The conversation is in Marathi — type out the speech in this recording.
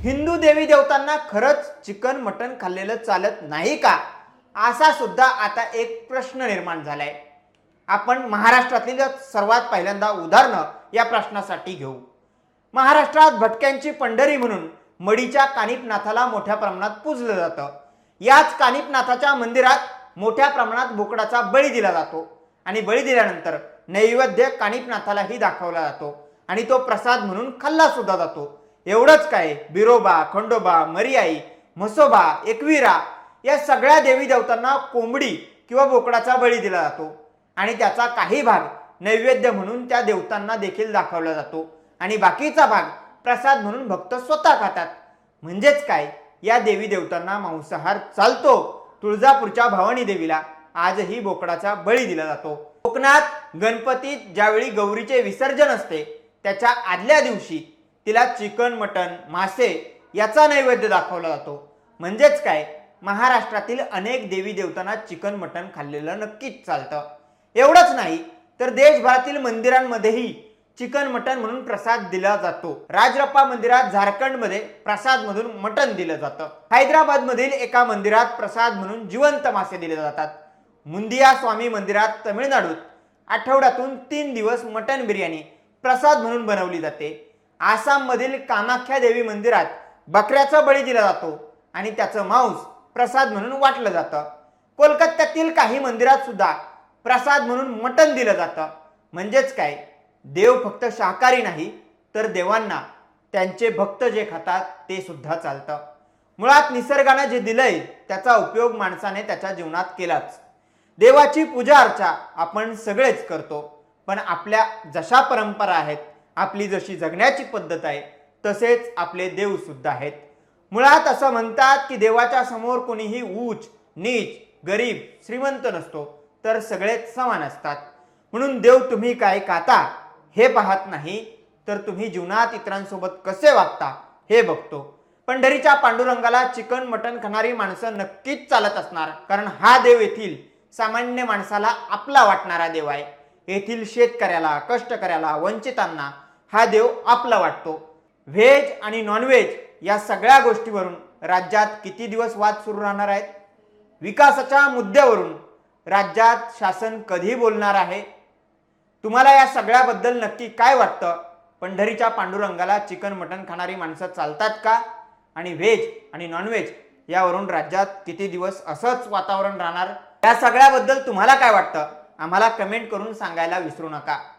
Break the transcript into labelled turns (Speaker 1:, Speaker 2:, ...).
Speaker 1: हिंदू देवी देवतांना खरंच चिकन मटन खाल्लेलं चालत नाही का, असा सुद्धा आता एक प्रश्न निर्माण झालाय। आपण महाराष्ट्रातील सर्वात पहिल्यांदा उदाहरण या प्रश्नासाठी घेऊ। महाराष्ट्रात भटक्यांची पंढरी म्हणून मडीच्या कानिफनाथाला मोठ्या प्रमाणात पूजलं जातं। याच कानिफनाथाच्या मंदिरात मोठ्या प्रमाणात बोकडाचा बळी दिला जातो आणि बळी दिल्यानंतर नैवेद्य कानिफनाथालाही दाखवला जातो आणि तो प्रसाद म्हणून खाल्ला सुद्धा जातो। एवढंच काय, बिरोबा, खंडोबा, मरियाई, म्हसोबा, एकविरा या सगळ्या देवी देवतांना कोंबडी किंवा बोकडाचा बळी दिला जातो आणि त्याचा काही भाग नैवेद्य म्हणून त्या देवतांना देखील दाखवला जातो आणि बाकीचा भाग प्रसाद म्हणून भक्त स्वतः खातात। म्हणजेच काय, या देवी देवतांना मांसाहार चालतो। तुळजापूरच्या भवानी देवीला आजही बोकडाचा बळी दिला जातो। कोकणात गणपतीत ज्यावेळी गौरीचे विसर्जन असते त्याच्या आदल्या दिवशी तिला चिकन, मटन, मासे याचा नैवेद्य दाखवला जातो। म्हणजेच काय, महाराष्ट्रातील अनेक देवी देवतांना चिकन मटन खाल्लेलं नक्कीच चालतं। एवढंच नाही तर देशभरातील मंदिरांमध्येही चिकन मटन म्हणून प्रसाद दिला जातो। राजरप्पा मंदिरात झारखंडमध्ये प्रसाद म्हणून मटन दिलं जातं। हैदराबाद मधील एका मंदिरात प्रसाद म्हणून जिवंत मासे दिले जातात। मुंदिया स्वामी मंदिरात तमिळनाडूत आठवड्यातून 3 दिवस मटन बिर्याणी प्रसाद म्हणून बनवली जाते। आसाम मधील कामाख्या देवी मंदिरात बकऱ्याचा बळी दिला जातो आणि त्याचं मांस प्रसाद म्हणून वाटलं जातं। कोलकात्यातील काही मंदिरात सुद्धा प्रसाद म्हणून मटन दिलं जातं। म्हणजेच काय, देव फक्त शाकाहारी नाही तर देवांना त्यांचे भक्त जे खातात ते सुद्धा चालतं। मुळात निसर्गाने जे दिलंय त्याचा उपयोग माणसाने त्याच्या जीवनात केलाच। देवाची पूजा अर्चा आपण सगळेच करतो, पण आपल्या जशा परंपरा आहेत, आपली जशी जगण्याची पद्धत आहे तसेच आपले देव सुद्धा आहेत। मुळात असं म्हणतात की देवाच्या समोर कोणीही उच्च नीच, गरीब श्रीमंत नसतो, तर सगळेच समान असतात। म्हणून देव तुम्ही काय खाता हे पाहत नाही, तर तुम्ही जीवनात इतरांसोबत कसे वागता हे बघतो। पंढरीच्या पांडुरंगाला चिकन मटन खाणारी माणसं नक्कीच चालत असणार, कारण हा देव येथील सामान्य माणसाला आपला वाटणारा देव आहे। येथील शेतकऱ्याला, कष्टकऱ्याला, वंचितांना हा देव आपला वाटतो। व्हेज आणि नॉनव्हेज या सगळ्या गोष्टीवरून राज्यात किती दिवस वाद सुरू राहणार आहेत? विकासाच्या मुद्द्यावरून राज्यात शासन कधी बोलणार आहे? तुम्हाला या सगळ्याबद्दल नक्की काय वाटतं? पंढरीच्या पांडुरंगाला चिकन मटन खाणारी माणसं चालतात का? आणि व्हेज आणि नॉनव्हेज यावरून राज्यात किती दिवस असंच वातावरण राहणार? या सगळ्याबद्दल तुम्हाला काय वाटतं? आम्हाला कमेंट करून सांगायला विसरू नका।